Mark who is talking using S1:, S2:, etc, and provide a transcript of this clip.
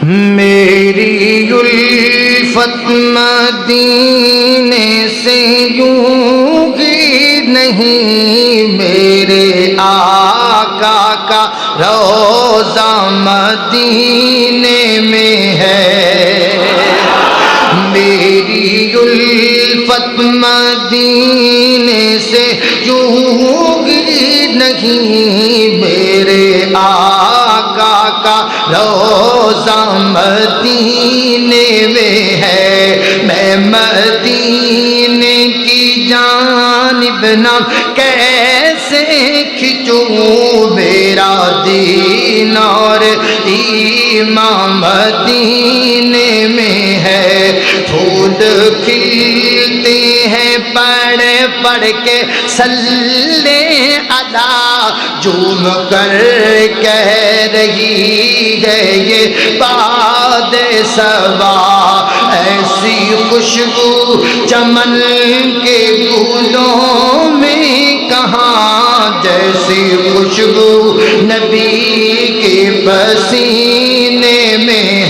S1: میری الفت مدینے سے یوں ہی نہیں، میرے آقا کا روضہ مدینے میں ہے۔ میری الفت مدینے سے یوں ہی نہیں، میرے آقا کا روضہ مدینے میں ہے۔ میں مدینے کی جانب نام کیسے کھچوں، میرا دین اور ایمان مدینے میں ہے۔ پھول کھلتے ہیں پڑھ پڑھ کے صلی علی، جھوم کر کہہ رہی ہے یہ باد صبا، ایسی خوشبو چمن کے پھولوں میں کہاں، جیسی خوشبو نبی کے پسینے میں